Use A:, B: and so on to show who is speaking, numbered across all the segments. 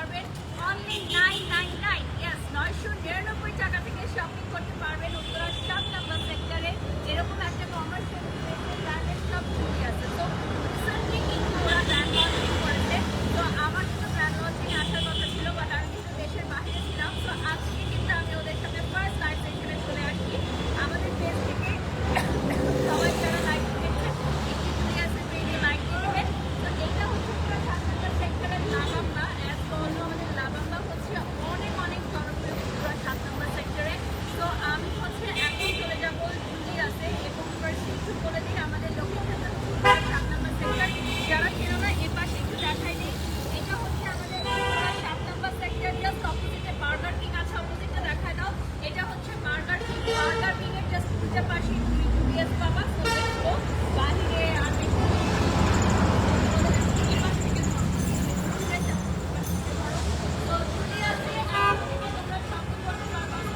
A: পারবেন only 999। Yes, 999 টাকা থেকে শপিং করতে পারবেন উত্তরার 7 নম্বর সেক্টরে। এরকম একটা কমার্শিয়াল ব্র্যান্ডের সব ছবি আছে। তো রিসেন্টলি কিন্তু ওরা ব্র্যান্ড লঞ্চিং করেছে। তো আমার কিন্তু ব্র্যান্ড লঞ্চিং আসার কথা ছিল, বাট আমি কিন্তু দেশের বাইরে ছিলাম। তো আজকে কিন্তু আমি ওদের সাথে ফার্স্ট লাইভ সেশনে চলে আসি। আমাদের পেজ থেকে সবাই যারা লাইভ দেখছেন একটু জুলিয়াসের পেজে লাইক দেবেন। তো এটা হচ্ছে পুরো 7 নম্বর সেক্টরের লাবাম্বা। অ্যাজ বললো আমাদের লাবাম্বা হচ্ছে অনেক অনেক জনপ্রিয় পুরো 7 নম্বর সেক্টরে। তো আমি হচ্ছে এখন চলে যাবো জুলিয়াসে এবং ফার্স্ট একটু বলে দিই আমাদের লোকেশন 7 নম্বর সেক্টর। যারা ছিল না এ পাশে একটু দেখাই দিই। এটা হচ্ছে আমাদের 7 নম্বর সেক্টর, জাস্ট অপোজিটে বার্গার কিং আছে, অপোজিটে দেখায় দাও। এটা হচ্ছে বার্গার কিং। বার্গার কিং এর জাস্ট দুটো পাশে তুমি জুলিয়াস পাবা। তো দেখো বাহিরে আর বেশি তো জুলিয়াসে তোমরা শপিং করতে পারবা।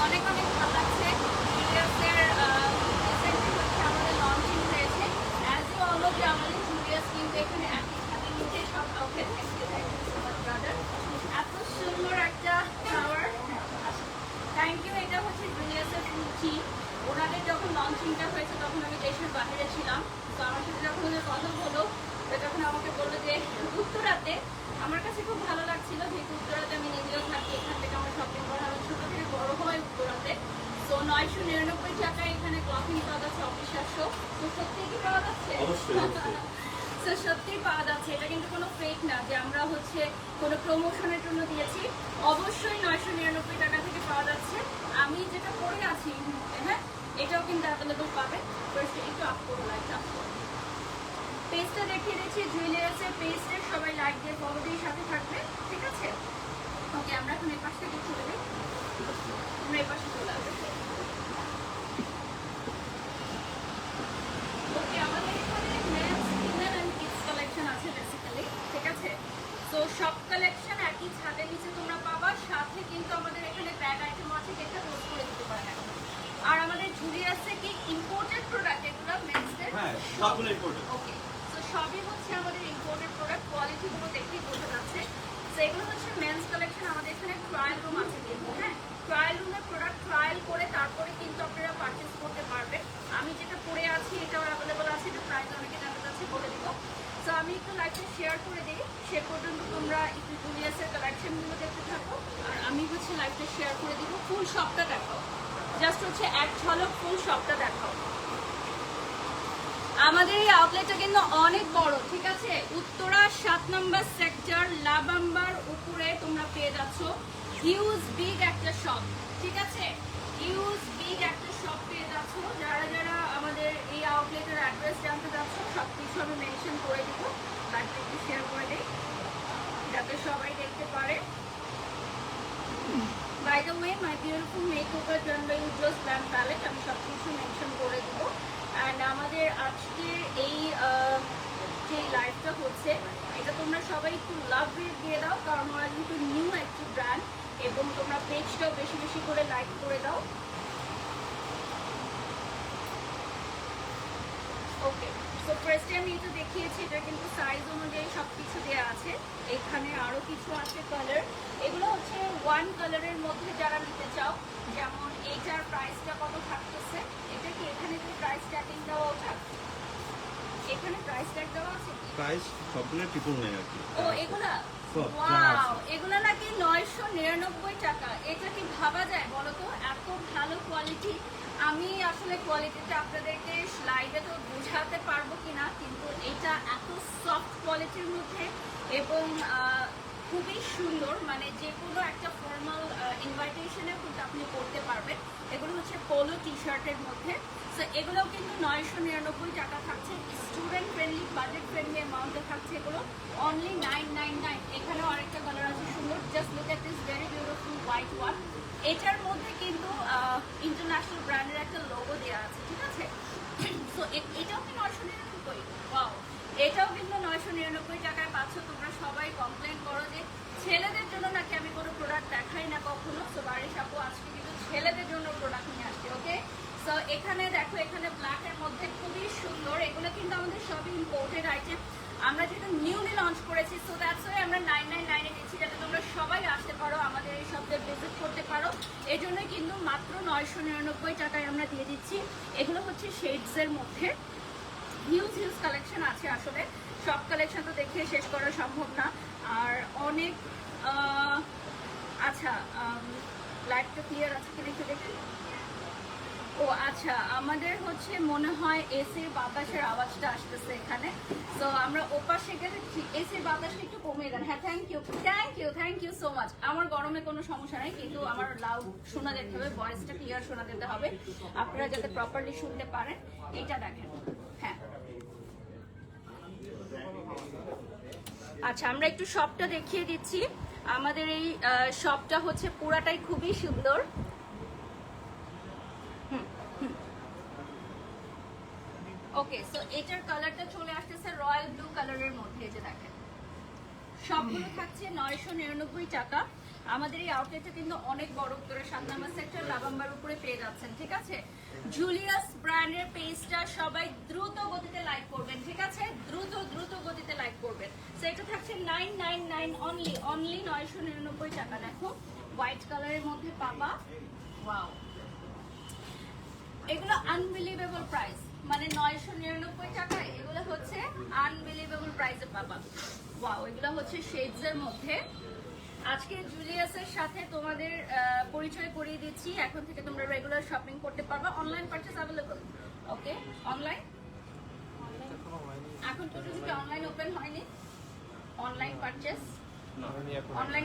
A: অনেক অনেক ভালো লাগছে। জুলিয়াসের রিসেন্টলি হচ্ছে আমাদের লঞ্চিং হয়েছে। অ্যাজ ইউ অল নো যে আমাদের জুলিয়াস কিন্তু এখানে একই সাথে নিচে সব ওকে ব্রাদার। এত সুন্দর একটা ফ্লাওয়ার, থ্যাংক ইউ। এটা হচ্ছে জুলিয়াসের ফুচি। ওনাদের যখন লঞ্চিংটা হয়েছে তখন আমি দেশের বাইরে ছিলাম। তো আমার সাথে যখন ওদের কথা হলো তখন আমাকে বললো যে উত্তরাতে আমার কাছে খুব ভালো লাগছিল, যেহেতু উত্তরাতে আমি নিজেও থাকি, এখান থেকে আমার শপিং করা আমার ছোটো থেকে বড় হয় উত্তরাতে। তো 999 টাকায় এখানে ক্লথিং পাওয়া যাচ্ছে অবিশ্বাস্য। তো সত্যি কি পাওয়া যাচ্ছে? তো সত্যিই পাওয়া যাচ্ছে। এটা কিন্তু কোনো ফেক না যে আমরা হচ্ছে কোনো প্রমোশনের জন্য দিয়েছি। অবশ্যই 999 টাকা থেকে পাওয়া যাচ্ছে। আমি যেটা পরে আছি এই মুহূর্তে, হ্যাঁ, এটাও কিন্তু অ্যাভেলেবল পাবেন। ফার্স্ট একটু আপ করো, লাইট আপ করো। পেজটা দেখিয়ে দিচ্ছি, জুয়েলার্সের পেজটা সবাই লাইক দিয়ে ফলো দিয়ে সাথে থাকবে, ঠিক আছে? ওকে, আমরা এখন এই পাশ থেকে চলে যাই। আমরা এই পাশে চলে আসবো। ওকে, আমাদের এখানে men's, female and kids collection আছে বেসিক্যালি, ঠিক আছে? তো সব কালেকশন একই ছাদের নিচে তোমরা পাবা। সাথে কিন্তু আমাদের এখানে ব্যাগ আইটেম আছে, যেটা পোস্ট করে দিতে পারেন। আর আমাদের জুলিয়াসে কি ইম্পোর্টেড প্রোডাক্ট এগুলো মেন্সদের?
B: হ্যাঁ, সবগুলো ইম্পোর্টেড।
A: ওকে, তো সবই হচ্ছে আমাদের ইম্পোর্টেড প্রোডাক্ট। কোয়ালিটিগুলো দেখেই বোঝা যাচ্ছে। তো এগুলো হচ্ছে মেন্স কালেকশন। আমাদের এখানে ট্রায়াল রুম আছে কিন্তু, হ্যাঁ, ট্রায়াল রুমে প্রোডাক্ট ট্রায়াল করে তারপরে কিন্তু আপনারা পারচেস করতে পারবেন। আমি যেটা পরে আছি এটাও অ্যাভেলেবল আছে, এটা প্রাইস অনেকে জানতে চাচ্ছে, বলে দিব। তো আমি একটু লাইভটা শেয়ার করে দিই, সে পর্যন্ত তোমরা একটু জুলিয়াসের কালেকশনগুলো দেখতে থাকো। আর আমি হচ্ছে লাইভটা শেয়ার করে দিব। ফুল শপটা দেখাও, জাস্ট হচ্ছে এক ঝলক ফুল শপটা দেখাও। আমাদের এই আউটলেটটা কিন্তু অনেক বড়, ঠিক আছে? উত্তরা 7 নম্বর সেক্টর লাবাম্বার উপরে তোমরা পেয়ে যাচ্ছ হিউজ বিগ একটা শপ, ঠিক আছে? হিউজ বিগ একটা শপ পেয়ে যাচ্ছ। যারা যারা আমাদের এই আউটলেটের অ্যাড্রেস জানতে চাচ্ছ সব কিছু আমি মেনশন করে দিব, লাইভটা একটু শেয়ার করে দিই যাতে সবাই দেখতে পারে। By the way, my beautiful makeover done by Ujjwal glam palette, আমি সব কিছু মেনশন করে দিব। অ্যান্ড আমাদের আজকের এই যে লাইভটা হচ্ছে এটা তোমরা সবাই একটু লাভ রেট দিয়ে দাও, কারণ ওরা যেহেতু নিউ একটি ব্র্যান্ড, এবং তোমরা পেজটাও বেশি বেশি করে লাইক করে দাও। ওকে, সো ফার্স্টে আমি এটা দেখিয়েছি, এটা কিন্তু সাইজ অনুযায়ী সব কিছু দেওয়া আছে। এখানে আরও কিছু আছে কালার। এগুলো হচ্ছে ওয়ান কালারের মধ্যে যারা নিতে চাও, যেমন এইটার প্রাইসটা কত থাকতেছে। এটা কি এখানে কি প্রাইস ট্যাগিং দেওয়া ওঠা? এখানে প্রাইস ট্যাগ দেওয়া আছে কি?
B: প্রাইস সবগুলো ট্রিপল নেই আর কি।
A: ও এগুলা,
B: সব
A: ওয়াও, এগুলা নাকি 999 টাকা। এটা কি ভাবা যায় বলো তো? এত ভালো কোয়ালিটি। আমি আসলে কোয়ালিটিটা আপনাদেরকে লাইভে তো বোঝাতে পারবো কিনা, কিন্তু এটা এত সফট কোয়ালিটির মধ্যে এবং খুবই সুন্দর, মানে যে কোনো একটা ফর্মাল ইনভাইটেশনে কিন্তু আপনি পড়তে পারবেন। এগুলো হচ্ছে পোলো টি শার্টের মধ্যে। সো এগুলোও কিন্তু 999 টাকা থাকছে। স্টুডেন্ট ফ্রেন্ডলি, বাজেট ফ্রেন্ডলি অ্যামাউন্টে থাকছে এগুলো অনলি 999। এখানেও আরেকটা কালার আছে সুন্দর, just look at this very beautiful white one. এটার মধ্যে কিন্তু ইন্টারন্যাশনাল ব্র্যান্ডের একটা লোগো দেওয়া আছে, ঠিক আছে? এটাও কি 999? ওয়াও, এটাও কিন্তু 999 টাকায় পাচ্ছ। তোমরা সবাই কমপ্লেন করো যে ছেলেদের জন্য নাকি আমি কোনো প্রোডাক্ট দেখাই না কখনো। সো বাড়ির সাপু আজকে কিন্তু ছেলেদের জন্য প্রোডাক্ট নিয়ে আসছি। ওকে, সো এখানে দেখো, এখানে ব্ল্যাকের মধ্যে খুবই সুন্দর। এগুলো কিন্তু আমাদের সবই ইম্পোর্টেড আইটেম। আমরা যেহেতু নিউলি লঞ্চ করেছি, সো দ্যাটস ওয়াই আমরা 999 এ দিচ্ছি, যাতে তোমরা সবাই আসতে পারো, আমাদের এই শপে ভিজিট করতে পারো। এই জন্যই কিন্তু মাত্র 999 টাকায় আমরা দিয়ে দিচ্ছি। এগুলো হচ্ছে শেডসের মধ্যে হিউজ কালেকশন আছে। আসলে সব কালেকশন তো দেখিয়ে শেষ করা সম্ভব না, আর অনেক আচ্ছা, লাইটটা ক্লিয়ার আছে কিনা একটু দেখি। ও আচ্ছা, আমাদের হচ্ছে মনে হয় এসির বাতাসের আওয়াজটা আসতেছে এখানে। তো আমরা ওপাশে গেলে এসির বাতাসটা একটু কমিয়ে দেন। হ্যাঁ, থ্যাংক ইউ সো মাচ। আমার গরমে কোনো সমস্যা নাই, কিন্তু আমার লাউড শোনা যেতে হবে, ভয়েসটা ক্লিয়ার শোনা যেতে হবে, আপনারা যাতে প্রপারলি শুনতে পারেন। এটা দেখেন। হ্যাঁ, আচ্ছা, আমরা একটু শপটা দেখিয়ে দিচ্ছি। আমাদের এই শপটা হচ্ছে পুরাটাই খুবই সুন্দর। ওকে, সো এটার কালারটা চলে আসতেছে রয়্যাল ব্লু কালারের মধ্যে। এই যে দেখেন, সবগুলো থাকছে 999 টাকা। আমাদের এই আউটলেটটা কিন্তু অনেক বড়, উত্তরের 7 নম্বর সেক্টর লাভাম্বার উপরে পেয়ে যাচ্ছেন। ঠিক আছে, জুলিয়াস ব্র্যান্ডের পেজটা সবাই দ্রুত গতিতে লাইক করবেন। ঠিক আছে, দ্রুত গতিতে লাইক করবেন। সো এটা থাকছে 999 অনলি 999 টাকা। দেখো, হোয়াইট কালারের মধ্যে পাবা। ওয়াও, এগুলো আনবিলিভেবল প্রাইস, মানে 999 টাকায় এগুলো হচ্ছে আনবিলিভেবল প্রাইসে পাবা। ওয়াও, এগুলো হচ্ছে শেডস এর মধ্যে। আজকে জুলিয়াসের সাথে তোমাদের পরিচয় করিয়ে দিচ্ছি। এখন থেকে তোমরা রেগুলার শপিং করতে পারবা। Online purchase available. Okay, online এখন তো কি অনলাইন ওপেন হয়নি। অনলাইন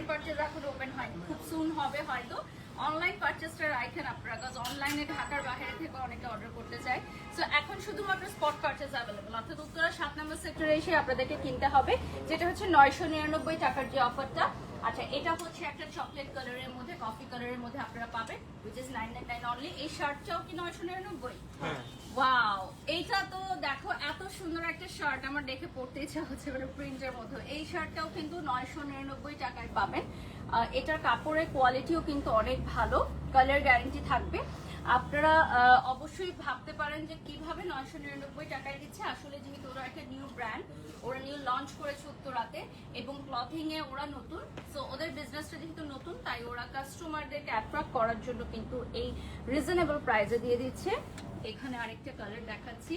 A: পারচেজ এখন ওপেন হয়নি, খুব সুন হবে হয়তো। অনলাইন পারচেজটা রাখেন আপনারা, কারণ অনলাইনে ঢাকার বাইরে থেকে অনেকে অর্ডার করতে চায়। সো এখন শুধুমাত্র স্পট পারচেজ অ্যাভেলেবল, অর্থাৎ উত্তরা 7 নম্বর সেক্টরে এসে আপনাদেরকে কিনতে হবে, যেটা হচ্ছে 999 টাকার যে অফারটা। আচ্ছা, এটা হচ্ছে একটা চকলেট কালারের মধ্যে, কফি কালারের মধ্যে আপনারা পাবেন, which is 999 অনলি। এই শার্টটাও কি 999? ওয়াও, এইটা তো দেখো, এত সুন্দর একটা শার্ট, আমার দেখে পড়তে ইচ্ছা হচ্ছে, মানে প্রিন্টের মধ্যে। এই শার্টটাও কিন্তু 999 টাকায় পাবেন। এটার কাপড়ের কোয়ালিটিও কিন্তু অনেক ভালো, কালার গ্যারান্টি থাকবে। আপনারা অবশ্যই ভাবতে পারেন যে কিভাবে 999 টাকায় দিচ্ছে। আসলে যেহেতু ওরা একটা নিউ ব্র্যান্ড, ওরা নিউ লঞ্চ করেছে উত্তরাতে, এবং ক্লথিং এ ওরা নতুন। সো ওদের বিজনেসটা যেহেতু নতুন, তাই ওরা কাস্টমারদেরকে অ্যাট্রাক্ট করার জন্য কিন্তু এই রিজনেবল প্রাইসে দিয়ে দিচ্ছে। এখানে আরেকটা কালার দেখাচ্ছি।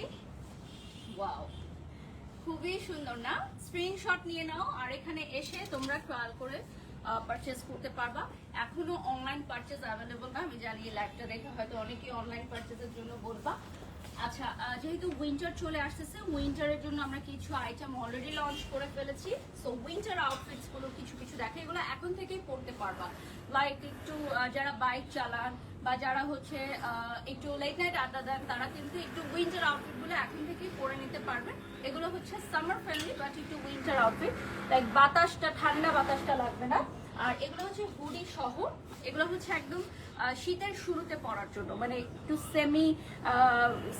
A: ওয়াও, খুবই সুন্দর না? স্ক্রিনশট নিয়ে নাও, আর এখানে এসে তোমরা ট্রায়াল করে পারচেজ করতে পারবা। এখনো অনলাইন পারচেজ অ্যাভেলেবল না, আমি জানি লাইভটা দেখে হয়তো অনেকেই অনলাইন পারচেজের জন্য বলবা। আচ্ছা, যেহেতু উইন্টার চলে আসতেছে, উইন্টারের জন্য আমরা কিছু আইটেম অলরেডি লঞ্চ করে ফেলেছি। সো উইন্টার আউটফিটস গুলো কিছু দেখে, এগুলো এখন থেকেই পড়তে পারবা। লাইক একটু যারা বাইক চালান বা যারা হচ্ছে একটু লেট নাইট আড্ডা দেন, তারা কিন্তু একটু উইন্টার আউটফিট গুলো এখন থেকেই পরে নিতে পারবেন। এগুলো হচ্ছে সামার ফ্রেন্ডলি, বাট একটু উইন্টার আউটফিট, লাইক বাতাসটা, ঠান্ডা বাতাসটা লাগবে না। আর এগুলো হচ্ছে হুডি সহ, এগুলো হচ্ছে একদম শীতের শুরুতে পরার জন্য, মানে একটু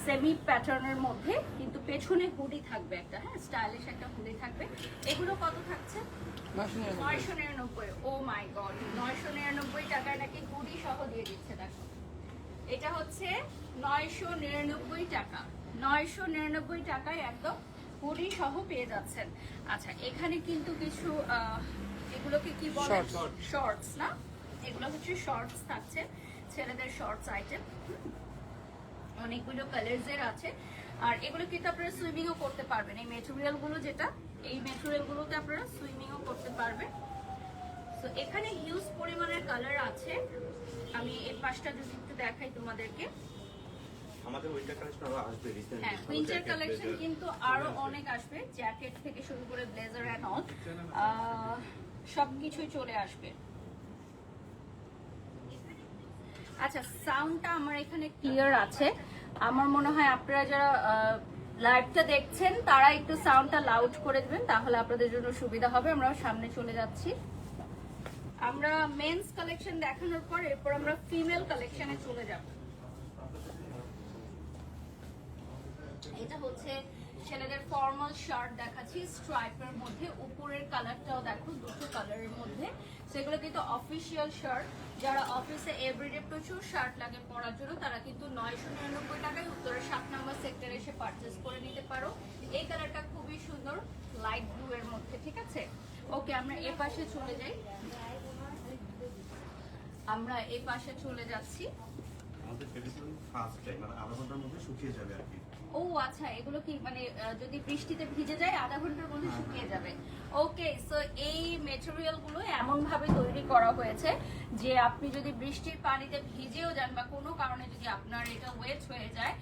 A: সেমি প্যাটার্নের মধ্যে, কিন্তু পেছনে হুডি থাকবে একটা, হ্যাঁ, স্টাইলিশ একটা হুডি থাকবে। এগুলো কত থাকছে? 999। ও মাই গড, 999 টাকায় নাকি হুডি সহ দিয়ে দিচ্ছে। দেখো, এটা হচ্ছে 999 টাকা। 999 টাকায় একদম হুডি সহ পেয়ে যাচ্ছেন। আচ্ছা, এখানে কিন্তু কিছু এগুলোকে কি বলে, শর্টস না, এগুলো হচ্ছে শর্টস থাকছে, ছেলেদের শর্টস আইটেম, অনেকগুলো কালারসের আছে। আর এগুলো কিন্তু আপনারা সুইমিংও করতে পারবেন। এই মেটেরিয়ালগুলো যেটা, এই মেটেরিয়ালগুলোতে আপনারা সুইমিংও করতে পারবেন। তো এখানে হিউজ পরিমাণের কালার আছে। আমি এই পাশটা যদি একটু দেখাই তোমাদেরকে,
B: আমাদের উইন্টার কালেকশন আরো আসবে রিসেন্টলি।
A: হ্যাঁ, উইন্টার কালেকশন কিন্তু আরো অনেক আসবে, জ্যাকেট থেকে শুরু করে ব্লেজার এন্ড অল সবকিছুই চলে আসবে। আচ্ছা, সাউন্ডটা আমার এখানে ক্লিয়ার আছে। আমার মনে হয় আপনারা যারা লাইভটা দেখছেন তারা একটু সাউন্ডটা লাউড করে দিবেন, তাহলে আপনাদের জন্য সুবিধা হবে। আমরা সামনে চলে যাচ্ছি। আমরা মেন্স কালেকশন দেখানোর পর এরপর আমরা ফিমেল কালেকশনে চলে যাব। এটা হচ্ছে ছেলেদের ফর্মাল শার্ট দেখাচ্ছি স্ট্রাইপের মধ্যে, উপরের কালারটাও দেখো দুটো কালারের মধ্যে। সেগুলো কিন্তু অফিসিয়াল শার্ট, যারা অফিসে এভরিডে প্রচুর শার্ট লাগে পরার জন্য তারা কিন্তু 999 টাকায় উত্তরের 7 নম্বর সেক্টরে এসে পারচেজ করে নিতে পারো। এই কালারটা খুবই সুন্দর, লাইট ব্লু এর মধ্যে, ঠিক আছে। ওকে, আমরা এ পাশে চলে যাই, আমরা এই পাশে চলে যাচ্ছি।
B: আমাদের ট্রেডিশনাল ফার্স্ট টাইম মানে আধা ঘন্টার মধ্যে শুকিয়ে যাবে আর কি।
A: ও আচ্ছা, এগুলো কি মানে যদি বৃষ্টিতে ভিজে যায় আধা ঘন্টার মধ্যে শুকিয়ে যাবে। ওকে, সো এই মেটেরিয়াল গুলো এমন ভাবে তৈরি করা হয়েছে যে আপনি যদি বৃষ্টির পানিতে ভিজেও যান বা কোনো কারণে যদি আপনার এটা ওয়েট হয়ে যায়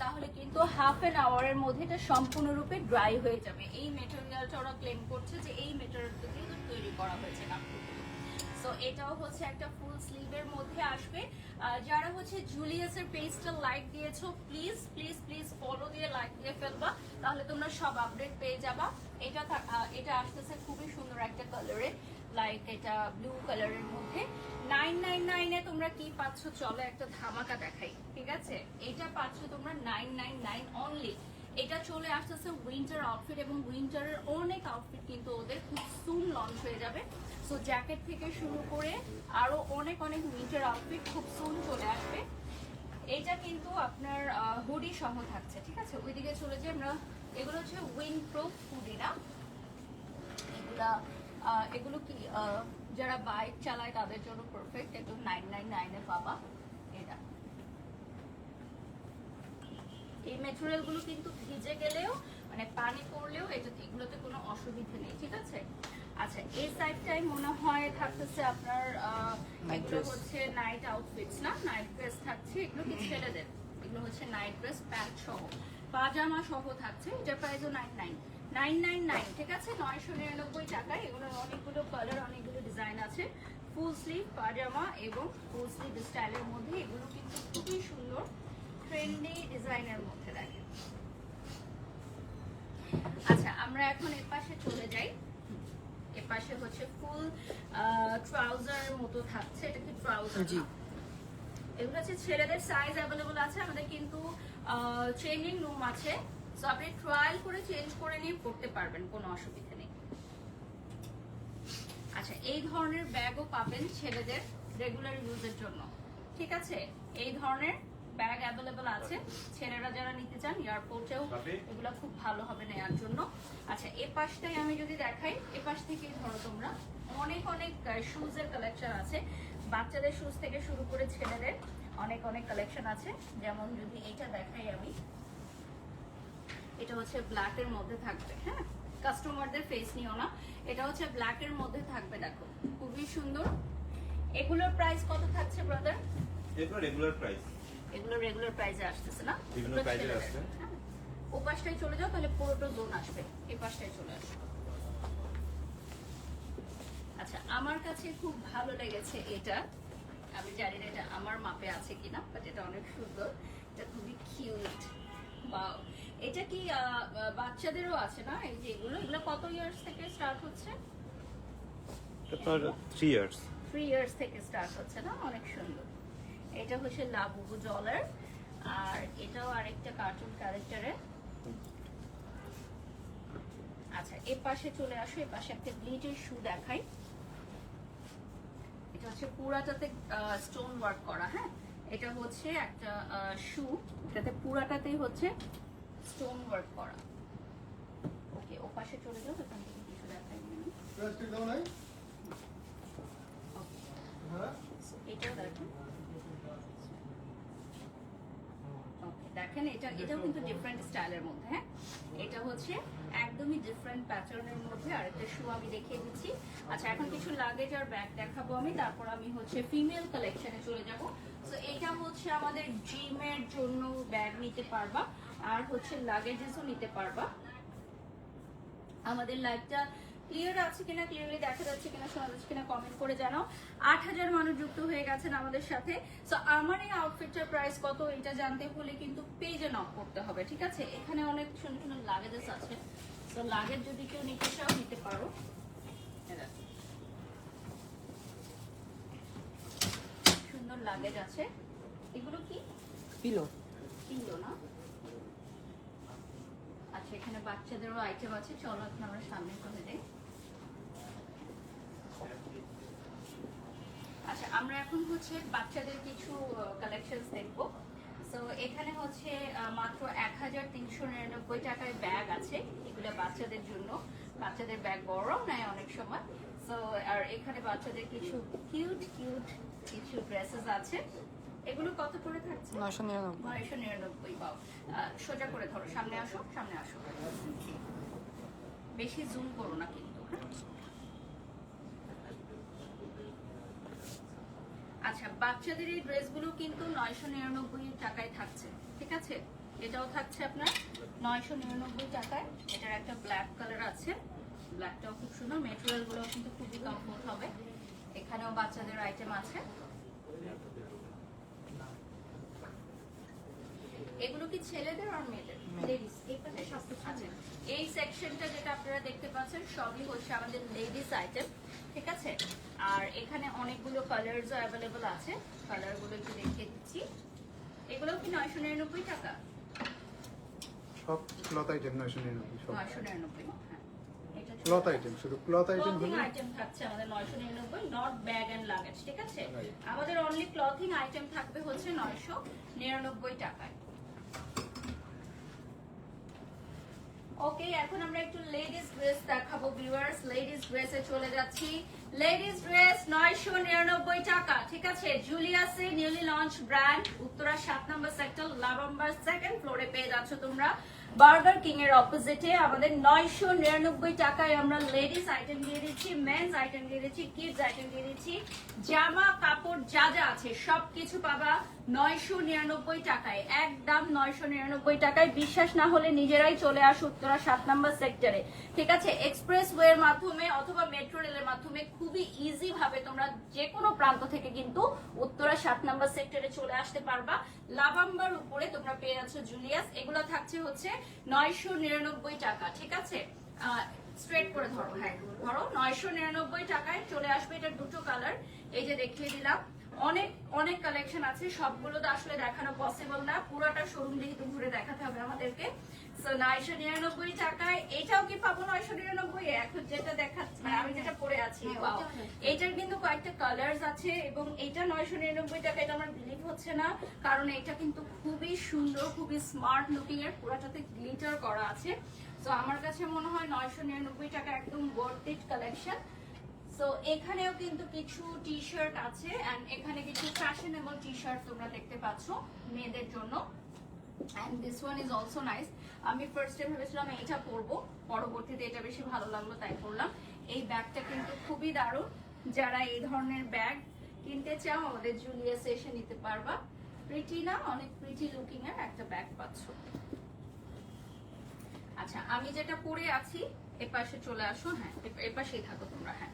A: তাহলে কিন্তু হাফ অ্যান আওয়ারের মধ্যে এটা সম্পূর্ণরূপে ড্রাই হয়ে যাবে। এই মেটেরিয়ালটা ওরা ক্লেম করছে যে এই মেটেরিয়ালটা দিয়ে তৈরি করা হয়েছে কাপড়। সো এটাও হচ্ছে একটা ফুল স্লিভের মধ্যে আসবে। যারা হচ্ছে জুলিয়াসের পেজটা লাইক দিয়েছো প্লিজ প্লিজ প্লিজ ফলো দিয়ে লাইক দিয়ে ফেলবা, তাহলে তোমরা সব আপডেট পেয়ে যাবা। এটা আসতেছে খুবই সুন্দর একটা কালারে, লাইক এটা ব্লু কালারের মধ্যে। 999 এ তোমরা কি পাচ্ছ চলো একটা ধামাকা দেখাই, ঠিক আছে। এটা পাচ্ছ তোমরা 999 অনলি। এটা চলে আসতেছে উইন্টার আউটফিট, এবং উইন্টারের অনেক আউটফিট কিন্তু ওদের খুব সুন লঞ্চ হয়ে যাবে। সো জ্যাকেট থেকে শুরু করে আরো অনেক অনেক উইন্টার আউটফিট খুব সুন চলে আসবে। এটা কিন্তু আপনার হুডি সহ থাকছে, ঠিক আছে। ওইদিকে চলে যাই আমরা। এগুলো হচ্ছে উইন্ড প্রুফ হুডিরা। এগুলো কি যারা বাইক চালায় তাদের জন্য পারফেক্ট। এগুলো 999 এ পাবা। এটা এই মেটেরিয়াল গুলো কিন্তু ভিজে গেলেও মানে পানি পড়লেও এগুলোতে কোনো অসুবিধা নেই, ঠিক আছে। আচ্ছা, এই সাইডটাই মনে হয় থাকতেছে আপনার এগুলো হচ্ছে নাইট আউটফিটস, না নাইট ড্রেস থাকছে। এগুলো কি ছেলেদের, এগুলো হচ্ছে নাইট ড্রেস প্যান্ট সহ পাজামা সহ থাকছে। এটার প্রাইসও 999, ঠিক আছে, 999 টাকায়। এগুলোর অনেকগুলো কালার, অনেকগুলো ডিজাইন আছে। ফুল স্লিভ পাজামা এবং ফুল স্লিভ স্টাইলের মধ্যে এগুলো কিন্তু খুবই সুন্দর ট্রেন্ডি ডিজাইনের মধ্যে দেখেন। আচ্ছা, আমরা এখন এর পাশে চলে যাই। এর পাশে হচ্ছে ফুল ট্রাউজারের মতো থাকছে। এটা কি ট্রাউজার? জি, এগুলো হচ্ছে ছেলেদের সাইজ অ্যাভেলেবল আছে। আমাদের কিন্তু চেঞ্জিং রুম আছে, সো আপনি ট্রায়াল করে চেঞ্জ করে নিয়ে পড়তে পারবেন, কোনো অসুবিধা নেই। আচ্ছা, এই ধরনের ব্যাগও পাবেন ছেলেদের রেগুলার ইউজের জন্য, ঠিক আছে। এই ধরনের ব্যাগ অ্যাভেলেবল আছে ছেলেরা যারা নিতে চান এয়ারপোর্টেও এগুলো খুব ভালো হবে নেওয়ার জন্য। আচ্ছা, এ পাশটাই আমি যদি দেখাই, এ পাশ থেকে ধরো তোমরা অনেক অনেক শুজের কালেকশন আছে। বাচ্চাদের শুজ থেকে শুরু করে ছেলেদের অনেক অনেক কালেকশন আছে। যেমন যদি এটা দেখাই আমি, এটা হচ্ছে ব্ল্যাকের মধ্যে থাকবে, হ্যাঁ, কাস্টমারদের ফেস নিও না, এটা হচ্ছে ব্ল্যাকের মধ্যে থাকবে, দেখো খুবই সুন্দর। এগুলোর প্রাইস কত থাকছে ব্রাদার?
B: এগুলো রেগুলার প্রাইস,
A: এগুলো রেগুলার প্রাইসে আসতেছে না,
B: বিভিন্ন প্রাইসে আসছে।
A: ও পাশটায় চলে যাও তাহলে পুরোটা জোন আসবে, এই পাশটায় চলে আসবে। আচ্ছা, আমার কাছে খুব ভালো লেগেছে এটা। আমি জানি না এটা আমার মাপে আছে কিনা, বাট এটা অনেক সুন্দর, এটা খুবই কিউট। বা এটা কি বাচ্চাদেরও আছে না? এই যে এগুলো কত ইয়ার্স থেকে স্টার্ট হচ্ছে?
B: আপনার 3 ইয়ার্স।
A: 3 ইয়ার্স থেকে স্টার্ট হচ্ছে না, অনেক সুন্দর। এটা হচ্ছে লাবুবু জলের, আর এটাও আরেকটা কার্টুন ক্যারেক্টারের। আচ্ছা, এর পাশে চলে আসো, এর পাশে একটা গ্লিটের শু দেখাই। এটা হচ্ছে পুরাটাতে স্টোন ওয়ার্ক করা, হ্যাঁ, এটা হচ্ছে একটা শু, এটাতে পুরাটাতেই হচ্ছে স্টোন ওয়ার্ক করা। ওকে, ও পাশে চলে যাও, এখান থেকে কিছু দেখাই। এটাও দেখুন, দেখেন এটাও কিন্তু ডিফারেন্ট স্টাইলের মধ্যে, হ্যাঁ, এটা হচ্ছে একদমই ডিফারেন্ট প্যাটার্নের মধ্যে। আর একটা শু আমি দেখিয়ে দিচ্ছি। আচ্ছা, এখন কিছু লাগেজ আর ব্যাগ দেখাবো আমি, তারপর আমি হচ্ছে ফিমেল কালেকশনে চলে যাব। সো এটা হচ্ছে আমাদের জিমের জন্য ব্যাগ নিতে পারবা, আর হচ্ছে লাগেজেসও নিতে পারবা। আমাদের লাইভটা ক্লিয়ার আছে কিনা, ক্লিয়ারলি দেখা যাচ্ছে কিনা, শোনা যাচ্ছে কিনা কমেন্ট করে জানাও। 8000 মানুষ যুক্ত হয়ে গেছেন আমাদের সাথে। সো আমার এই আউটফিটটার প্রাইস কত এটা জানতে হলে কিন্তু পেজে নক করতে হবে, ঠিক আছে। এখানে অনেক সুন্দর সুন্দর লাগেজেস আছে, সো লাগেজ যদি কেউ নিতে চাও নিতে পারো। সুন্দর লাগেজ আছে। এগুলো কি
C: পিলো?
A: পিলো না, এখানে বাচ্চাদেরও আইটেম আছে, চলো এখন আমরা সামনে করে দেই। আচ্ছা, আমরা এখন হচ্ছে বাচ্চাদের কিছু কালেকশনস দেখবো। সো এখানে হচ্ছে মাত্র 1399 টাকায় ব্যাগ আছে, এগুলো বাচ্চাদের জন্য। বাচ্চাদের ব্যাগ বড় নেয় অনেক সময়। সো আর এখানে বাচ্চাদের কিছু কিউট কিছু ড্রেসেস আছে। এগুলো কত করে থাকছে? 999। পাও। সোজা করে ধরো, সামনে আসো। বেশি জুম করো না কিন্তু, হ্যাঁ? আচ্ছা, বাচ্চাদের এই ড্রেসগুলো কিন্তু 999 টাকায় থাকছে, ঠিক আছে? এটাও থাকছে আপনার 999 টাকায়। এটার একটা ব্ল্যাক কালার আছে, ব্ল্যাকটাও খুব সুন্দর। মেটেরিয়াল গুলো কিন্তু খুবই কমফোর্ট হবে। এখানেও বাচ্চাদের আইটেম আছে। এগুলো কি ছেলেদের আর মেয়েদের? লেডিস। আচ্ছা, এই সেকশনটা যেটা আপনারা দেখতে পাচ্ছেন সবই হচ্ছে আমাদের লেডিস আইটেম, ঠিক আছে? আর এখানে অনেকগুলো কালারস অ্যাভেলেবল আছে, কালারগুলো একটু দেখিয়ে দিচ্ছি। এগুলো কি 999 টাকা?
C: সব ক্লথ আইটেম 999 সব
A: 999, হ্যাঁ। এটা
C: ক্লথ আইটেম, শুধু ক্লথ আইটেম
A: ক্লথিং
C: হলো
A: আইটেম থাকছে আমাদের 999, নট ব্যাগ এন্ড লাগেজ, ঠিক আছে? আমাদের অনলি ক্লথিং আইটেম থাকবে হচ্ছে 999 টাকায়। ওকে, এখন আমরা একটু লেডিস ড্রেস দেখাবো ভিউয়ার্স। লেডিস ড্রেসে চলে যাচ্ছি। লেডিস ড্রেস 999 টাকা, ঠিক আছে? জুলিয়াসের নিউলি লঞ্চ ব্র্যান্ড, উত্তরা 7 নম্বর সেক্টর, লাভাম্বার 2nd ফ্লোরে পেয়ে যাচ্ছ তোমরা। বার্গার কিং এর অপোজিটে আমাদের 999 টাকায় আমরা লেডিস আইটেম দিয়ে দিচ্ছি, মেন্স আইটেম দিয়ে দিচ্ছি, কিডস আইটেম দিয়ে দিচ্ছি। জামা কাপড় যা যা আছে সবকিছু পাবা 999 টাকায়, একদম 999 টাকায়। বিশ্বাস না হলে নিজেরাই চলে আসো উত্তরা 7 নম্বর সেক্টরে, ঠিক আছে? এক্সপ্রেস ওয়ের মাধ্যমে অথবা মেট্রো রেলের মাধ্যমে খুবই ইজি ভাবে তোমরা যে কোনো প্রান্ত থেকে কিন্তু উত্তরা 7 নম্বর সেক্টরে চলে আসতে পারবা। লাভাম্বার উপরে তোমরা পেয়ে যাচ্ছ জুলিয়াস। এগুলো থাকছে হচ্ছে 999 টাকা, ঠিক আছে? স্ট্রেট করে ধরো, হ্যাঁ ধরো। 999 টাকায় চলে আসবে। এটার দুটো কালার এই যে দেখিয়ে দিলাম। অনেক কালেকশন আছে, সবগুলো তো আসলে দেখানো পসিবল না, পুরোটা শোরুম যেহেতু ঘুরে দেখাতে হবে আমাদেরকে। সো 999 টাকায় এটাও কি পাবো 999? এখন যেটা দেখাচ্ছি, আমি যেটা পরে আছি, পাও। এটার কিন্তু কয়েকটা কালার্স আছে এবং এটা 999 টাকা, এটা আমার বিলিভ হচ্ছে না, কারণ এটা কিন্তু খুবই সুন্দর, খুবই স্মার্ট লুকিং এর, পুরোটাতে গ্লিটার করা আছে। সো আমার কাছে মনে হয় 999 টাকা একদম ওয়ার্থ ইট কালেকশন। সো এখানেও কিন্তু কিছু টি শার্ট আছে এন্ড এখানে কিছু ফ্যাশনেবল টি শার্ট তোমরা দেখতে পাচ্ছ মেয়েদের জন্য। And this one is also nice. আমি ফার্স্টে ভেবেছিলাম এটা পরবো, পরবর্তীতে এটা বেশি ভালো লাগলো তাই পরলাম। এই ব্যাগটা কিন্তু খুবই দারুণ, যারা এই ধরনের ব্যাগ কিনতে চাও আমাদের জুলিয়াসে এসে নিতে পারবা। প্রিটি না, অনেক প্রিটি লুকিং এর একটা ব্যাগ পাচ্ছ। আচ্ছা, আমি যেটা পরে আছি, এপাশে চলে আসো, হ্যাঁ এপাশেই থাকো তোমরা। হ্যাঁ,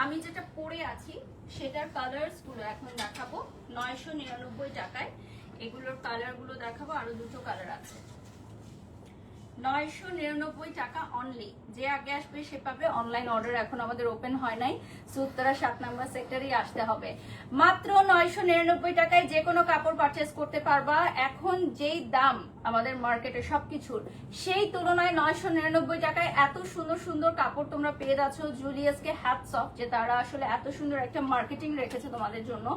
A: আমি যেটা পরে আছি সেটার কালার্স গুলো এখন দেখাবো 999 টাকায়। এগুলোর কালার গুলো দেখাবো, আরো দুটো কালার আছে। 999 টাকা অনলি। যে আগে আসবে সে পাবে। অনলাইন অর্ডার এখন আমাদের ওপেন হয় নাই, উত্তরা 7 নম্বর সেক্টরেই আসতে হবে। মাত্র 999 টাকায় যে কোনো কাপড় পারচেজ করতে পারবা। এখন যেই দাম আমাদের মার্কেটে সবকিছুর, সেই তুলনায় 999 টাকায় এত সুন্দর সুন্দর কাপড় তোমরা পেয়ে যাচ্ছ। জুলিয়াসকে হ্যাটস অফ যে তারা আসলে এত সুন্দর একটা মার্কেটিং রেখেছে তোমাদের জন্য,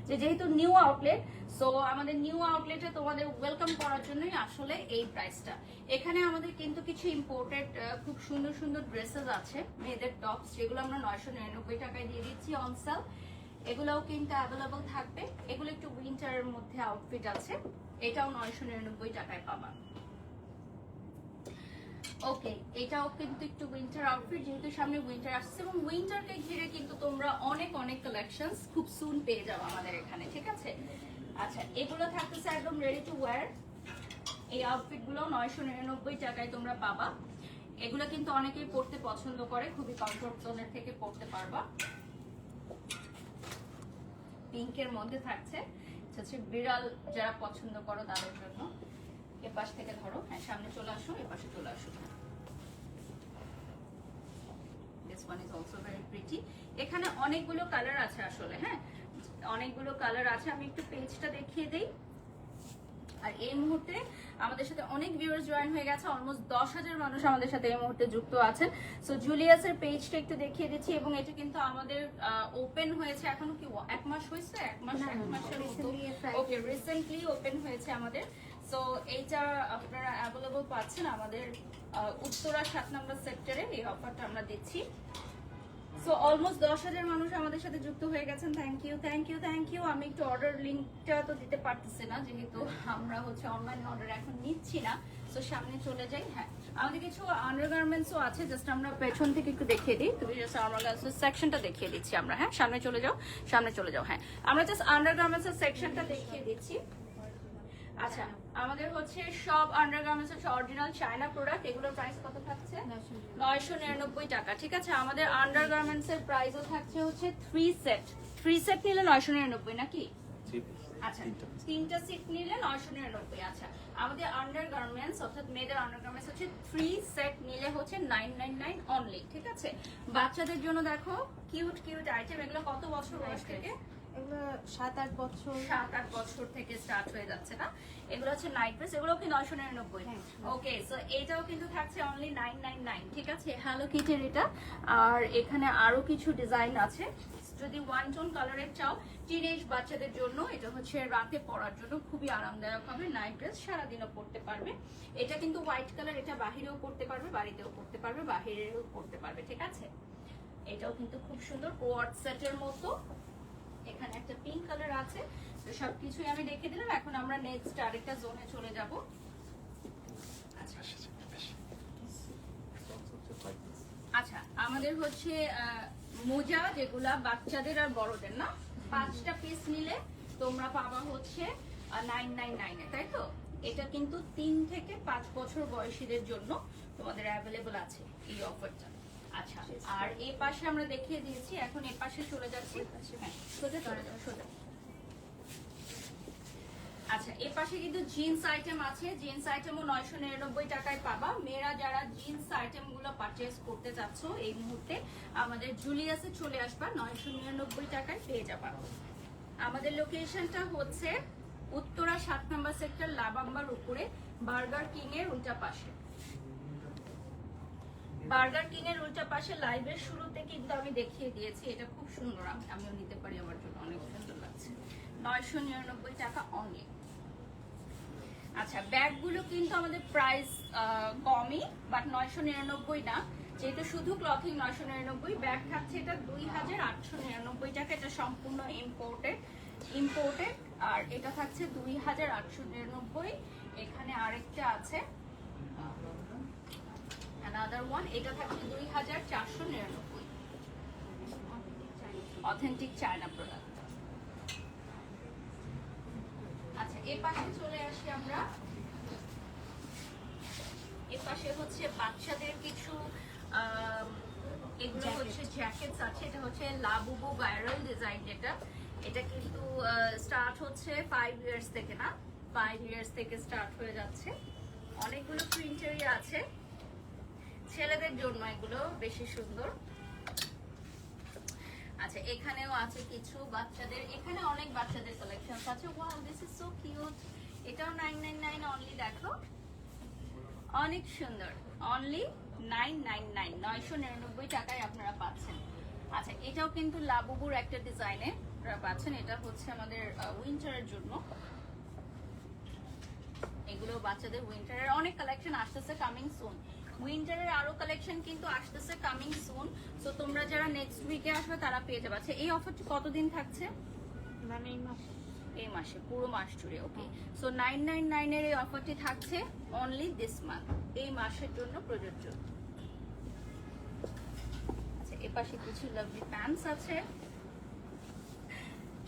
A: যে যেহেতু নিউ আউটলেট, সো আমাদের নিউ আউটলেটে তোমাদের ওয়েলকাম করার জন্যই আসলে এই প্রাইসটা। এখানে আমাদের কিন্তু কিছু ইম্পোর্টেড খুব সুন্দর সুন্দর ড্রেসেস আছে, মেয়েদের টপস, যেগুলো আমরা 999 টাকায় দিয়ে দিচ্ছি অন সেল। এগুলোও কিন্তু অ্যাভেলেবল থাকবে। এগুলো একটু উইন্টারের মধ্যে আউটফিট আছে, এটাও 999 টাকায় পাবা। ওকে, এটাও কিন্তু একটু উইন্টার আউটফিট, যেহেতু সামনে উইন্টার আসছে এবং উইন্টারকে ঘিরে কিন্তু তোমরা অনেক কালেকশনস খুব সুন পেয়ে যাবে আমাদের এখানে, ঠিক আছে? আচ্ছা, এগুলো থাকতেছে একদম রেডি টু ওয়্যার। এই আউটফিট গুলো 999 টাকায় তোমরা পাবা। এগুলো কিন্তু অনেকেই পড়তে পছন্দ করে, খুবই কমফোর্ট জোনের থেকে পড়তে পারবা। পিঙ্কের মধ্যে থাকছে, হচ্ছে বিড়াল যারা পছন্দ করো তাদের জন্য। এপাশ থেকে ধরো, হ্যাঁ সামনে চলে আসো, এপাশে চলে আসো। This one is also very pretty. এখানে অনেকগুলো কালার আছে আসলে, হ্যাঁ অনেকগুলো কালার আছে। আমি একটু পেজটা দেখিয়ে দেই। আর এই মুহূর্তে আমাদের সাথে অনেক ভিউয়ার্স জয়েন হয়ে গেছে, অলমোস্ট 10,000 মানুষ আমাদের সাথে এই মুহূর্তে যুক্ত আছেন। সো জুলিয়াসের পেজটা একটু দেখিয়ে দিচ্ছি, এবং এটা কিন্তু আমাদের ওপেন হয়েছে এখনো কি 1 মাস হয়েছে, 1 মাসের মতো। ওকে, রিসেন্টলি ওপেন হয়েছে আমাদের। সো এইটা আপনারা অ্যাভেলেবল পাচ্ছেন আমাদের উত্তরা 7 নম্বর সেক্টরে। এই অফারটা আমরা দিচ্ছি। সো অলমোস্ট 10,000 মানুষ আমাদের সাথে যুক্ত হয়ে গেছেন। Thank you, thank you, thank you. আমি একটু অর্ডার লিঙ্কটা তো দিতে পারতেছি না, যেহেতু আমরা হচ্ছে অনলাইন অর্ডার এখন নিচ্ছি না। সো সামনে চলে যাই। হ্যাঁ, আমাদের কিছু আন্ডারগার্মেন্টসও আছে, জাস্ট আমরা পেছন থেকে একটু দেখিয়ে দিই। তুমি জাস্ট আন্ডারগার্মেন্টস সেকশনটা দেখিয়ে দিচ্ছি আমরা। হ্যাঁ, সামনে চলে যাও, সামনে চলে যাও। হ্যাঁ, আমরা জাস্ট আন্ডারগার্মেন্টস এর সেকশনটা দেখিয়ে দিচ্ছি। আচ্ছা, আমাদের হচ্ছে সব আন্ডারগার্মেন্টস হচ্ছে অরিজিনাল চায়না প্রোডাক্ট। এগুলোর প্রাইস কত থাকছে? 999 টাকা। ঠিক আছে, আমাদের আন্ডারগার্মেন্টস এর প্রাইসও থাকছে হচ্ছে 3 সেট নিলে 999 নাকি? আচ্ছা, 3টা সেট নিলে 999। আচ্ছা, আমাদের আন্ডারগার্মেন্টস অর্থাৎ মেয়েদের আন্ডারগার্মেন্টস হচ্ছে 3 সেট নিলে হচ্ছে 999 অনলি। ঠিক আছে, বাচ্চাদের জন্য দেখো কিউট কিউট আইটেম। এগুলো কত বছর বয়স থেকে?
D: এগুলো 7-8 বছর
A: 7-8 বছর থেকে স্টার্ট হয়ে যাচ্ছে না? এগুলো হচ্ছে নাইট ড্রেস, এগুলো কি 999? ওকে, সো এটাও কিন্তু থাকছে অনলি 999। ঠিক আছে, হ্যালো কিটের এটা। আর এখানে আরো কিছু ডিজাইন আছে, যদি ওয়ান টোন কালারের চাও টিনেজ বাচ্চাদের জন্য, এটা হচ্ছে রাতে পরার জন্য খুবই আরামদায়ক হবে। নাইট ড্রেস সারাদিনও পরতে পারবে। এটা কিন্তু হোয়াইট কালার, এটা বাহিরেও পরতে পারবে, বাড়িতেও পরতে পারবে, বাহিরেও পরতে পারবে। ঠিক আছে, এটাও কিন্তু খুব সুন্দর কোয়ার্ড সেটের মতো। এখানে একটা পিঙ্ক কালার আছে। তো সবকিছুই আমি দেখে দিলাম। এখন আমরা নেক্সট আরেকটা জোনে চলে যাব। আচ্ছা, আমাদের হচ্ছে মোজা, যেগুলা বাচ্চাদের আর বড়দের না, 5টা পিস নিলে তোমরা পাবা হচ্ছে 999 এ, তাই তো? এটা কিন্তু 3 থেকে 5 বছর বয়সীদের জন্য তোমাদের অ্যাভেলেবল আছে এই অফারটা। আচ্ছা, আর এই পাশে আমরা দেখিয়ে দিয়েছি, এখন এই পাশে চলে যাচ্ছি। হ্যাঁ, সোজা চলে যাও, সোজা। আচ্ছা, এই পাশে কিন্তু জিন্স আইটেম আছে। জিন্স আইটেমও 999 টাকায় পাবা। মেয়েরা যারা জিন্স আইটেম গুলো পারচেজ করতে চাচ্ছ এই মুহূর্তে আমাদের জুলিয়াসে চলে আসবা, 999 টাকায় পেয়ে যাবা। আমাদের লোকেশনটা হচ্ছে উত্তরা 7 নম্বর সেক্টর, লাবাম্বার উপরে, বার্গার কিং এর উল্টা পাশে। বার্গার কিং এর উল্টা পাশে লাইভের শুরুতে কিন্তু আমি দেখিয়ে দিয়েছি। এটা খুব সুন্দর, আমিও নিতে পারি, আমার জন্য অনেক সুন্দর লাগছে। 999 টাকা অনলি। আচ্ছা, ব্যাগগুলো কিন্তু আমাদের প্রাইস কমই, বাট 999 না, যেহেতু শুধু ক্লথিং 999। ব্যাগ থাকছে এটা 2899 টাকা, এটা সম্পূর্ণ ইম্পোর্টেড। আর এটা থাকছে 2899। এখানে আরেকটা আছে another one, এটা থাকছে 2499। Authentic China product. আচ্ছা, এই পাশে চলে আসি আমরা। এই পাশে হচ্ছে বাচ্চাদের কিছু এগুলো হচ্ছে জ্যাকেটস আছে। এটা হচ্ছে লাবুবু ভাইরাল ডিজাইন, যেটা এটা কিন্তু স্টার্ট হচ্ছে 5 ইয়ার্স থেকে, না 5 ইয়ার্স থেকে স্টার্ট হয়ে যাচ্ছে। অনেকগুলো প্রিন্টেরই আছে, ছেলেদের জন্য এগুলো বেশি সুন্দর। আচ্ছা, এখানেও আছে কিছু বাচ্চাদের, এখানে অনেক বাচ্চাদের কালেকশন আছে। Wow, this is so cute. এটাও 999 অনলি। দেখো, অনেক সুন্দর, অনলি 999, 999 টাকায় আপনারা পাচ্ছেন। আচ্ছা, এটাও কিন্তু লাবুবুর একটা ডিজাইনে আপনারা পাচ্ছেন। এটা হচ্ছে আমাদের উইন্টারের জন্য। এগুলো বাচ্চাদের উইন্টারের অনেক কালেকশন আসতেছে, কামিং সুন। উইন্টারের আরো কালেকশন কিন্তু আসতেছে কামিং সুন। সো তোমরা যারা নেক্সট উইকে আসবে তারা পেয়ে যাবে। আচ্ছা, এই অফারটি কতদিন থাকছে?
D: মানে
A: এই মাসে, পুরো মাস জুড়ে। ওকে, সো 999 এর এই অফারটি থাকছে অনলি দিস মান্থ, এই মাসের জন্য প্রযোজ্য। আচ্ছা, এর পাশে কিছু লাভলি প্যান্টস আছে,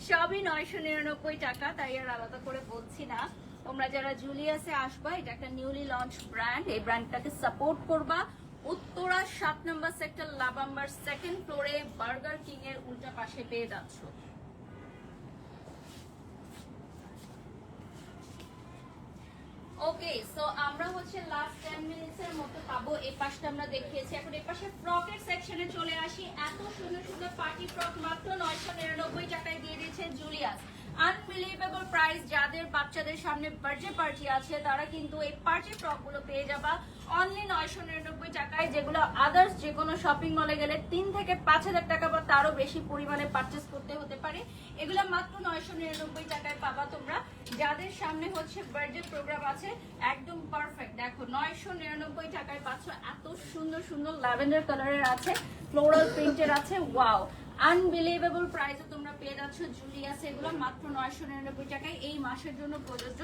A: সবই 999 টাকা, তাই আর আলাদা করে বলছি না। তোমরা যারা জুলিয়াসে আসবা, এটা একটা নিউলি লঞ্চ ব্র্যান্ড, এই ব্র্যান্ডটাকে সাপোর্ট করবা। উত্তরা 7 নম্বর সেক্টর, লাবাম্বার 2nd ফ্লোরে, বার্গার কিং এর উল্টা পাশে পেয়ে যাচ্ছ। ওকে, সো আমরা হচ্ছে লাস্ট 10 মিনিটস এর মতো পাবো। এই পাশটা আমরা দেখিয়েছি, এখন এই পাশে ফ্রকের সেকশনে চলে আসি। এত সুন্দর সুন্দর পার্টি ফ্রক মাত্র 999 টাকায় দিয়ে দিয়েছে জুলিয়াস। Unbelievable price. যাদের বাচ্চাদের সামনে বার্থডে পার্টি আছে তারা কিন্তু এই পার্টি ফ্রকগুলো পেয়ে যাবা অনলি 999 টাকায়, যেগুলো আদার্স যে কোনো শপিং মলে গেলে 3 থেকে 5,000 টাকা বা তারও বেশি পরিমাণে পারচেস করতে হতে পারে। এগুলো মাত্র 999 টাকায় পাবা তোমরা। যাদের সামনে হচ্ছে বার্থডে প্রোগ্রাম আছে একদম পারফেক্ট। দেখো 999 টাকায় পাচ্ছ। এত সুন্দর সুন্দর ল্যাভেন্ডার কালারের আছে, ফ্লোরাল প্রিন্টের আছে, ওয়াও আনবিলিভেবল প্রাইসে তোমরা পেয়ে যাচ্ছ জুলিয়াস। এগুলো মাত্র 999 টাকায়। এই মাসের জন্য প্রযোজ্য,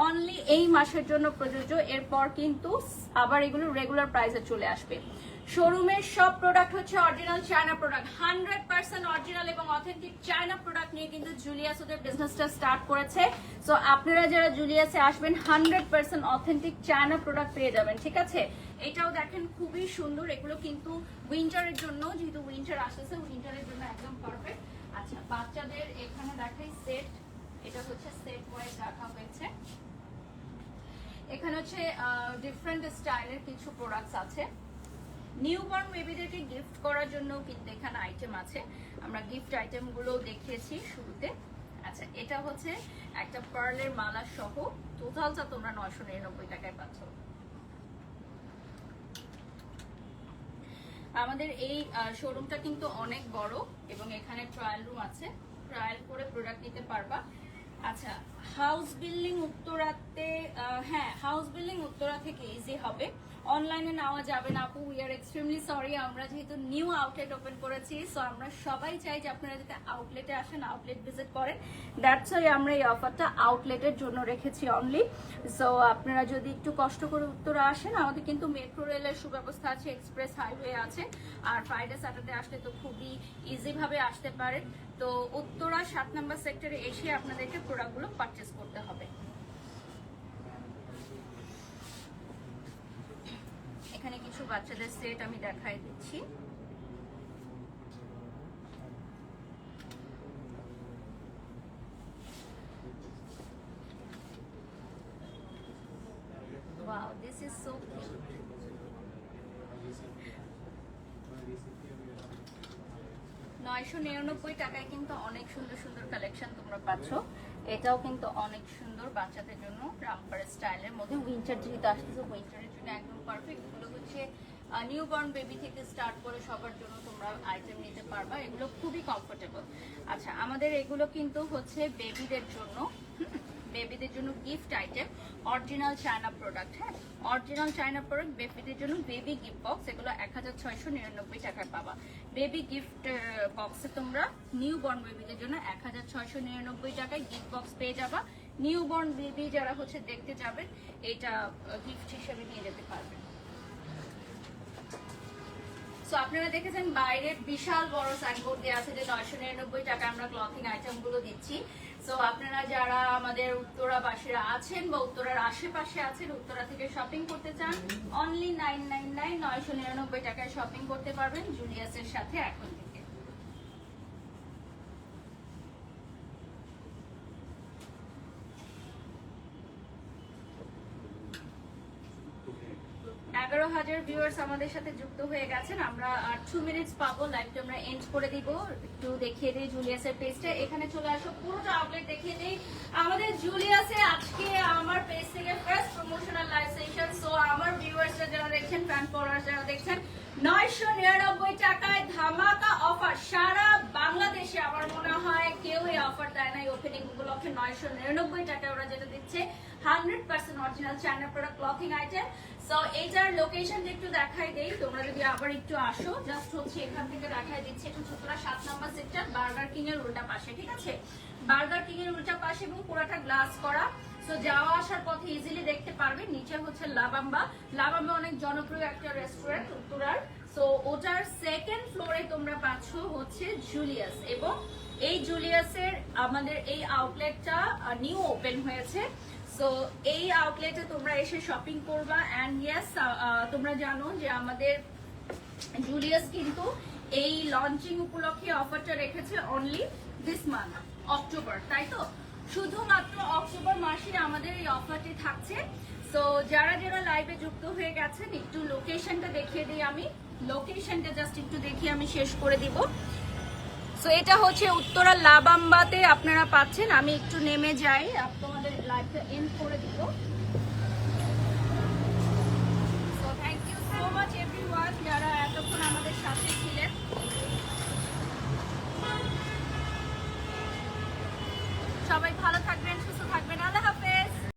A: অনলি এই মাসের জন্য প্রযোজ্য। এরপর কিন্তু আবার এগুলো রেগুলার প্রাইসে চলে আসবে। শোরুমের সব প্রোডাক্ট হচ্ছে অরিজিনাল চায়না প্রোডাক্ট, 100% অরিজিনাল এবং অথেন্টিক চায়না প্রোডাক্ট নিয়ে কিন্তু জুলিয়াস ওদের বিজনেসটা স্টার্ট করেছে। সো আপনারা যারা জুলিয়াসে আসবেন 100% অথেন্টিক চায়না প্রোডাক্ট পেয়ে যাবেন, ঠিক আছে। এটাও দেখেন খুবই সুন্দর। এগুলো কিন্তু উইন্টারের জন্য, যেহেতু উইন্টার আসতেছে, উইন্টারের জন্য একদম পারফেক্ট। আচ্ছা, বাচ্চাদের এখানে দেখাই সেট। এটা হচ্ছে সেট ওয়াইজ রাখা হয়েছে। এখানে হচ্ছে ডিফারেন্ট স্টাইলের কিছু প্রোডাক্টস আছে। নিউবর্ন বেবিদেরকে গিফট করার জন্য কিন্তু এখানে আইটেম আছে। আমরা গিফট আইটেমগুলো দেখিয়েছি শুরুতে। আচ্ছা, এটা হচ্ছে একটা পার্লের মালা সহ, টোটালটা তোমরা 999 টাকায় পাচ্ছ। আমাদের এই শোরুমটা কিন্তু অনেক বড় এবং এখানে ট্রায়াল রুম আছে, ট্রায়াল করে প্রোডাক্ট নিতে পারবা। আচ্ছা, হাউস বিল্ডিং উত্তরাতে, হ্যাঁ হাউস বিল্ডিং উত্তরা থেকে ইজি হবে, অনলাইনে নেওয়া যাবে না আপু। উই আর এক্সট্রিমলি সরি, আমরা যেহেতু নিউ আউটলেট ওপেন করেছি, সো আমরা সবাই চাই যে আপনারা যাতে আউটলেটে আসেন, আউটলেট ভিজিট করেন। দ্যাটস ওয়াই আমরা এই অফারটা আউটলেটের জন্য রেখেছি অনলি। সো আপনারা যদি একটু কষ্ট করে উত্তরা আসেন, আমাদের কিন্তু মেট্রো রেলের সুব্যবস্থা আছে, এক্সপ্রেস হাইওয়ে আছে, আর ফ্রাইডে স্যাটারডে আসলে তো খুবই ইজিভাবে আসতে পারেন। তো উত্তরা 7 নম্বর সেক্টরে এসে আপনাদেরকে প্রোডাক্টগুলো পারচেস করতে হবে। এখানে কিছু বাচ্চাদের সেট আমি দেখাই দিচ্ছি। Wow, this is so cute. 999 টাকায় কিন্তু অনেক সুন্দর সুন্দর কালেকশন তোমরা পাচ্ছ। এটাও কিন্তু অনেক সুন্দর বাচ্চাদের জন্য, রামপার স্টাইলের মধ্যে। উইন্টার যেহেতু আসতেছে, উইন্টারের জন্য একদম পারফেক্ট। এগুলো হচ্ছে নিউবর্ন বেবি থেকে স্টার্ট করে সবার জন্য তোমরা আইটেম নিতে পারবা। এগুলো খুবই কমফোর্টেবল। আচ্ছা, আমাদের এগুলো কিন্তু হচ্ছে বেবিদের জন্য, বেবিদের জন্য gift item, original China product. হ্যাঁ, অরিজিনাল চায়না প্রোডাক্ট বেবিদের জন্য। বেবি গিফট বক্স, এগুলো 1699 টাকায় পাবা। বেবি গিফট বক্সে তোমরা নিউবর্ন বেবিদের জন্য 1699 টাকায় গিফট বক্স পেয়ে যাবা। নিউবর্ন বেবি যারা হচ্ছে দেখতে যাবেন, এটা গিফট হিসেবে নিয়ে যেতে পারবেন। সো আপনারা দেখেছেন বাইরে বিশাল বড় সাইনবোর্ড দেওয়া আছে যে 999 টাকা আমরা ক্লথিং আইটেম গুলো দিচ্ছি। সো আপনারা যারা আমাদের উত্তরাবাসীরা আছেন বা উত্তরার আশেপাশে আছেন, উত্তরা থেকে শপিং করতে চান, অনলি 999 টাকায় শপিং করতে পারবেন জুলিয়াসের সাথে এখন থেকে। 11,000 ভিউয়ার্স আমাদের সাথে যুক্ত হয়ে গেছেন। আমরা আর 2 মিনিটস পাবো, লাইভটা আমরা এন্ড করে দিব। একটু দেখিয়ে দিই জুলিয়াসের পেজটা। এখানে চলে আসো, পুরোটা আউটলেট দেখিয়ে দিই। আমাদের জুলিয়াসে আজকে আমার পেজ থেকে first promotional live session. So আমার ভিউয়ার্সরা যারা দেখছেন, ফ্যান ফলোয়ার্স যারা দেখছেন, 999 টাকায় ধামাকা অফার। সারা বাংলাদেশে আমার মনে হয় কেউ এই অফার দেয় না। এই ওপেনিং উপলক্ষে 999 টাকায় ওরা যেটা দিচ্ছে 100% original China product clothing item. So এইটার লোকেশনটা একটু দেখাই দেই, তোমরা যদি আবার একটু আসো, জাস্ট হচ্ছে এখান থেকে দেখাই দিচ্ছি। এটা উত্তরা 7 নম্বর সেক্টর, বার্গার কিং এর উল্টা পাশে, ঠিক আছে? বার্গার কিং এর উল্টা পাশে এবং পুরোটা গ্লাস করা। সো যাওয়া আসার পথে ইজিলি দেখতে পারবে। নিচে হচ্ছে লাবাম্বা। লাবাম্বা অনেক জনপ্রিয় একটা রেস্টুরেন্ট উত্তরার। সো ওটার সেকেন্ড ফ্লোরে তোমরা পাচ্ছ হচ্ছে জুলিয়াস, এবং এই জুলিয়াসের আমাদের এই আউটলেটটা নিউ ওপেন হয়েছে। সো এই আউটলেটে তোমরা এসে শপিং করবা। অ্যান্ড ইয়েস, তোমরা জানো যে আমাদের জুলিয়াস কিন্তু এই লঞ্চিং উপলক্ষে অফারটা রেখেছে অনলি দিস মান্থ, অক্টোবর, তাই তো? শুধুমাত্র অক্টোবর মাসে আমাদের এই অফারটি থাকছে। সো যারা যারা লাইভে যুক্ত হয়ে গেছেন, একটু লোকেশনটা দেখিয়ে দিই আমি। লোকেশনটা জাস্ট একটু দেখিয়ে আমি শেষ করে দিব। সো এটা হচ্ছে উত্তরা লাবাম্বাতে আপনারা পাচ্ছেন। আমি একটু নেমে যাই, তোমাদের লাইভটা এন্ড করে দিব। So thank you so much everyone যারা এতক্ষণ আমাদের সাথে ছিলেন। সবাই ভালো